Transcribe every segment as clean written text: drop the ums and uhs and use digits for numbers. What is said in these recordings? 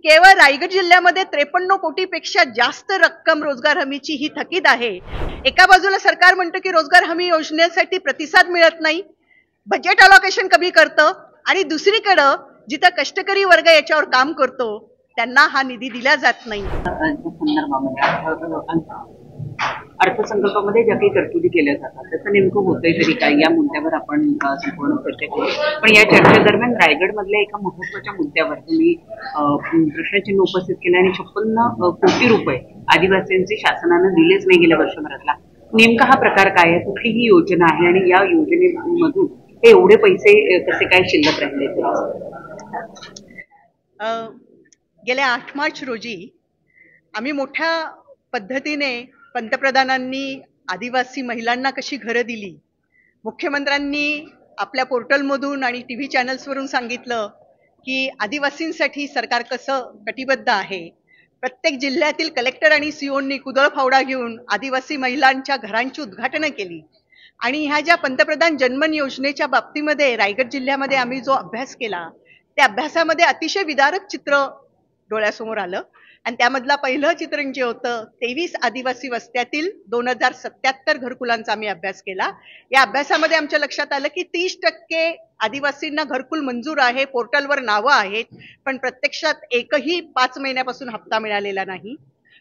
केवळ रायगड जिल्ह्यामध्ये 53 कोटीपेक्षा जास्त रक्कम रोजगार हमीची ही थकीत आहे। एका बाजूला सरकार म्हणतं की रोजगार हमी योजनेसाठी प्रतिसाद मिळत नाही, बजेट अलोकेशन कमी करतं, आणि दुसरीकडे जिथं कष्टकरी वर्ग याच्यावर काम करतो त्यांना हा निधी दिला जात नाही। अर्थसंकल्पामध्ये ज्या काही तरतुदी केल्या जातात त्याचं नेमकं होतंय तरी काय, या मुद्द्यावर आपण संपूर्ण चर्चा केली। पण या चर्चेदरम्यान रायगडमधल्या एका महत्त्वाच्या मुद्द्यावर तुम्ही प्रश्नचिन्ह उपस्थित केलं आणि 56 कोटी रुपये आदिवासींचे शासनानं दिलेच नाही गेल्या वर्षभरातला। नेमका हा प्रकार काय आहे, कुठली ही योजना आहे आणि या योजनेमधून हे एवढे पैसे कसे काय शिल्लक राहिले? गेल्या 8 मार्च रोजी आम्ही मोठ्या पद्धतीने पंतप्रधानांनी आदिवासी महिलांना कशी घरं दिली, मुख्यमंत्र्यांनी आपल्या पोर्टलमधून आणि टीव्ही चॅनल्सवरून सांगितलं की आदिवासींसाठी सरकार कसं कटिबद्ध आहे। प्रत्येक जिल्ह्यातील कलेक्टर आणि सीओनी कुदळ फावडा घेऊन आदिवासी महिलांच्या घरांची उद्घाटनं केली आणि ह्या ज्या पंतप्रधान जनमन योजनेच्या बाबतीमध्ये रायगड जिल्ह्यामध्ये आम्ही जो अभ्यास केला त्या अभ्यासामध्ये अतिशय विदारक चित्र डोळ्यासमोर आलं। आणि त्यामधला पहिलं चित्रण जे होतं 23 आदिवासी वस्त्यातील 2077 घरकुलांचा आम्ही अभ्यास केला। या अभ्यासामध्ये आमच्या लक्षात आलं की 30% आदिवासींना घरकुल मंजूर आहे, पोर्टलवर नावं आहेत, पण प्रत्यक्षात एकही 5 महिन्यापासून हप्ता मिळालेला नाही।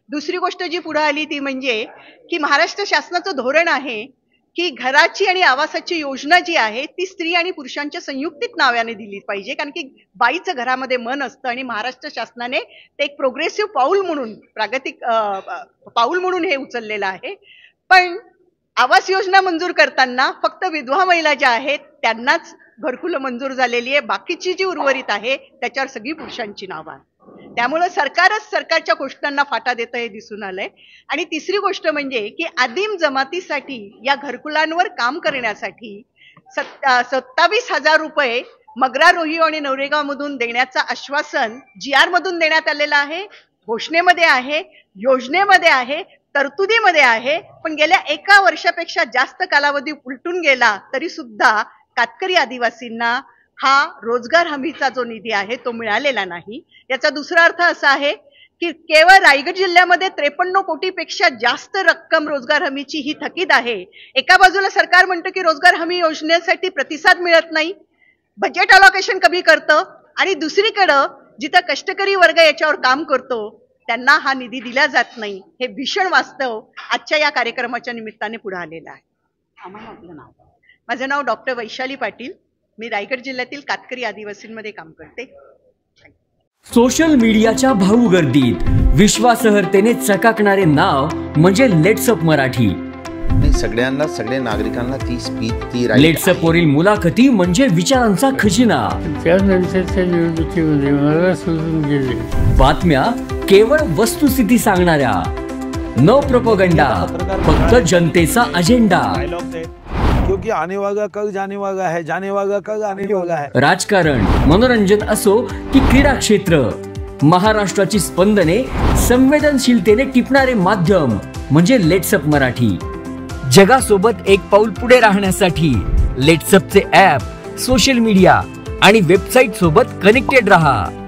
दुसरी गोष्ट जी पुढे आली ती म्हणजे की महाराष्ट्र शासनाचं धोरण आहे की घराची आणि आवासाची योजना जी आहे ती स्त्री आणि पुरुषांच्या संयुक्तित नावाने दिली पाहिजे, कारण की बाईचं घरामध्ये मन असतं आणि महाराष्ट्र शासनाने ते एक प्रोग्रेसिव्ह पाऊल म्हणून, प्रागतिक पाऊल म्हणून हे उचललेलं आहे। पण आवास योजना मंजूर करताना फक्त विधवा महिला ज्या आहेत त्यांनाच घरकुलं मंजूर झालेली आहे, बाकीची जी उर्वरित आहे त्याच्यावर सगळी पुरुषांची नावं आहेत। त्यामुळे सरकारच सरकारच्या घोषणांना फाटा देतं हे दिसून आलंय। आणि तिसरी गोष्ट म्हणजे की आदिम जमातीसाठी या घरकुलांवर काम करण्यासाठी 27,000 रुपये मगरा रोहिओ आणि नवरेगाव मधून देण्याचं आश्वासन GR मधून देण्यात आलेलं आहे, घोषणेमध्ये आहे, योजनेमध्ये आहे, तरतुदीमध्ये आहे। पण गेल्या 1 वर्षापेक्षा जास्त कालावधी उलटून गेला तरी सुद्धा कातकरी आदिवासींना हा रोजगार हमीचा जो निधी आहे तो मिळालेला नाही। याचा दुसरा अर्थ असा आहे की केवळ रायगड जिल्ह्यामध्ये 53 कोटीपेक्षा जास्त रक्कम रोजगार हमीची ही थकीत आहे। एका बाजूला सरकार म्हणतं की रोजगार हमी योजनेसाठी प्रतिसाद मिळत नाही, बजेट अलोकेशन कमी करतं, आणि दुसरीकडे जिथं कष्टकरी वर्ग याच्यावर काम करतो त्यांना हा निधी दिला जात नाही। हे भीषण वास्तव आजच्या या कार्यक्रमाच्या निमित्ताने पुढे आलेलं आहे। माझं नाव डॉक्टर वैशाली पाटील, मी रायगड जिल्ह्यातील कातकरी आदिवासींमध्ये काम करते। सोशल मीडियाच्या भाऊ गर्दीत विश्वासार्हतेने चकाकणारे नाव म्हणजे लेट्सअप मराठी। सगळ्यांना, सगळ्या नागरिकांना ती स्पीच, ती लेट्सअप वरील मुलाखती म्हणजे विचारांचा खजिना। त्यानंतरच्या निवडणुकीमध्ये मला सोडून गेले। बातम्या केवळ वस्तुस्थिती सांगणाऱ्या, न प्रोपगंडा, फक्त जनतेचा अजेंडा। क्योंकि आने वाला कल जाने वाला है, जाने वाला कल आने वाला है। राजकारण, मनोरंजन असो की क्रीडा क्षेत्र, महाराष्ट्राची स्पंदने संवेदनशीलतेने टिपणारे माध्यम म्हणजे लेट्सअप मराठी। जगासोबत एक पाऊल पुढे राहण्यासाठी लेट्सअपचे ॲप, सोशल मीडिया आणि वेबसाईट सोबत कनेक्टेड रहा।